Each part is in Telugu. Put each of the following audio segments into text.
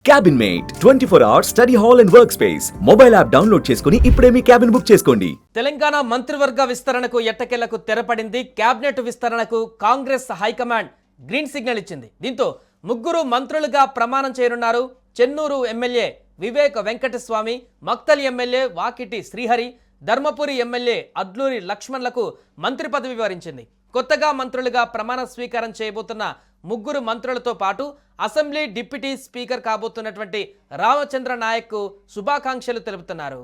Cabin mate 24 hours study hall and work space mobile app download చేసుకుని ఇప్పుడే మీ క్యాబిన్ బుక్ చేసుకోండి. తెలంగాణ మంత్రివర్గ విస్తరణకు ఎట్టకేలకు తెరపడింది. క్యాబినెట్ విస్తరణకు కాంగ్రెస్ హైకమాండ్ గ్రీన్ సిగ్నల్ ఇచ్చింది. దీంతో ముగ్గురు మంత్రులుగా ప్రమాణం చేయనున్నారు. Chennur MLA Vivek Venkataswamy, Makthal MLA Vakiti Srihari, Dharmapuri MLA Adluri లక్ష్మణ్లకు మంత్రి పదవి వివరించింది. కొత్తగా మంత్రులుగా ప్రమాణ స్వీకారం చేయబోతున్న ముగ్గురు మంత్రులతో పాటు అసెంబ్లీ డిప్యూటీ స్పీకర్ కాబోతున్నటువంటి రామచంద్ర నాయక్ శుభాకాంక్షలు తెలుపుతున్నారు.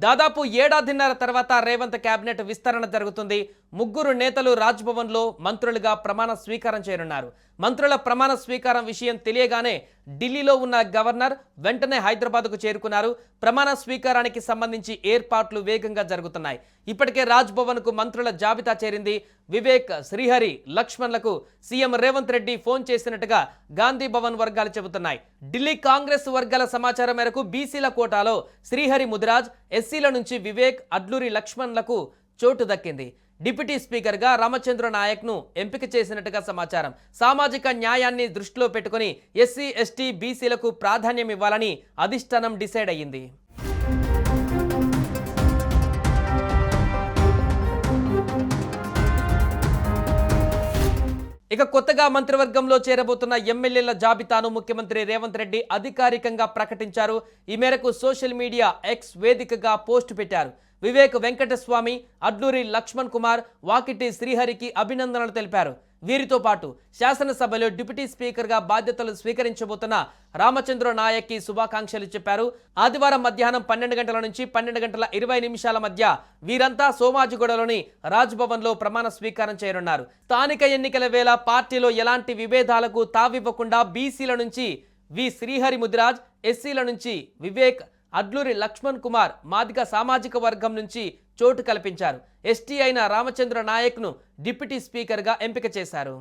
దాదాపు ఏడాదిన్నర తర్వాత రేవంత్ కేబినెట్ విస్తరణ జరుగుతుంది. ముగ్గురు నేతలు రాజ్భవన్లో మంత్రులుగా ప్రమాణ స్వీకారం చేయనున్నారు. మంత్రుల ప్రమాణ స్వీకారం విషయం తెలియగానే ఢిల్లీలో ఉన్న గవర్నర్ వెంటనే హైదరాబాద్కు చేరుకున్నారు. ప్రమాణ స్వీకారానికి సంబంధించి ఏర్పాట్లు వేగంగా జరుగుతున్నాయి. ఇప్పటికే రాజ్భవన్కు మంత్రుల జాబితా చేరింది. వివేక్, శ్రీహరి, లక్ష్మణ్లకు సీఎం రేవంత్ రెడ్డి ఫోన్ చేసినట్టుగా గాంధీ భవన్ వర్గాలు చెబుతున్నాయి. ఢిల్లీ కాంగ్రెస్ వర్గాల సమాచారం మేరకు బీసీల కోటాలో శ్రీహరి ముదిరాజ్, ఎస్సీల నుంచి వివేక్, అడ్లూరి లక్ష్మణ్లకు చోటు దక్కింది. డిప్యూటీ స్పీకర్గా రామచంద్ర నాయక్ను ఎంపిక చేసినట్టుగా సమాచారం. సామాజిక న్యాయాన్ని దృష్టిలో పెట్టుకుని ఎస్సీ, ఎస్టీ, బీసీలకు ప్రాధాన్యం ఇవ్వాలని అధిష్టానం డిసైడ్ అయ్యింది. ఇక కొత్తగా మంత్రివర్గంలో చేరబోతున్న ఎమ్మెల్యేల జాబితాను ముఖ్యమంత్రి రేవంత్ రెడ్డి అధికారికంగా ప్రకటించారు. ఈ మేరకు సోషల్ మీడియా ఎక్స్ వేదికగా పోస్టు పెట్టారు. వివేక్ వెంకటస్వామి, అడ్లూరి లక్ష్మణ్ కుమార్, వాకిటి శ్రీహరికి అభినందనలు తెలిపారు. వీరితో పాటు శాసనసభలో డిప్యూటీ స్పీకర్గా బాధ్యతలు స్వీకరించబోతున్న రామచంద్ర నాయక్కి శుభాకాంక్షలు చెప్పారు. ఆదివారం మధ్యాహ్నం 12 గంటల నుంచి 12:20 మధ్య వీరంతా సోమాజిగూడలోని రాజ్భవన్లో ప్రమాణ స్వీకారం చేయనున్నారు. స్థానిక ఎన్నికల వేళ పార్టీలో ఎలాంటి విభేదాలకు తావివ్వకుండా బీసీల నుంచి వి శ్రీహరి ముదిరాజ్, ఎస్సీల నుంచి వివేక్, అడ్లూరి లక్ష్మణ్ కుమార్, మాదిగ సామాజిక వర్గం నుంచి చోటు కల్పించారు. ఎస్టీ అయిన రామచంద్ర నాయక్ను డిప్యూటీ స్పీకర్గా ఎంపిక చేశారు.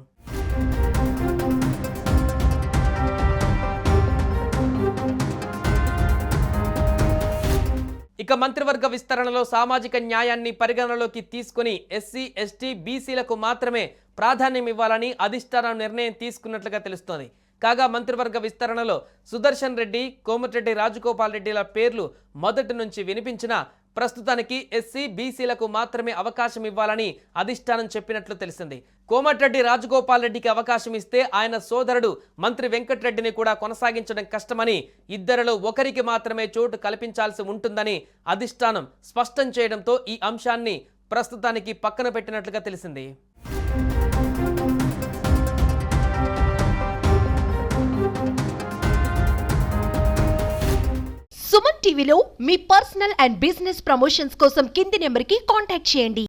ఇక మంత్రివర్గ విస్తరణలో సామాజిక న్యాయాన్ని పరిగణనలోకి తీసుకుని ఎస్సీ, ఎస్టీ, బీసీలకు మాత్రమే ప్రాధాన్యం ఇవ్వాలని అధిష్టానం నిర్ణయం తీసుకున్నట్లుగా తెలుస్తోంది. కాగా మంత్రివర్గ విస్తరణలో సుదర్శన్ రెడ్డి, కోమటిరెడ్డి రాజగోపాల్ రెడ్డిల పేర్లు మొదటి నుంచి వినిపించినా ప్రస్తుతానికి ఎస్సీ, బీసీలకు మాత్రమే అవకాశం ఇవ్వాలని అధిష్టానం చెప్పినట్లు తెలిసింది. కోమటిరెడ్డి రాజగోపాల్ రెడ్డికి అవకాశం ఇస్తే ఆయన సోదరుడు మంత్రి వెంకటరెడ్డిని కూడా కొనసాగించడం కష్టమని, ఇద్దరిలో ఒకరికి మాత్రమే చోటు కల్పించాల్సి ఉంటుందని అధిష్టానం స్పష్టం చేయడంతో ఈ అంశాన్ని ప్రస్తుతానికి పక్కన పెట్టినట్లుగా తెలిసింది. సుమన్ టీవీలో మీ పర్సనల్ అండ్ బిజినెస్ ప్రమోషన్స్ కోసం కింది నెంబర్కి కాంటాక్ట్ చేయండి.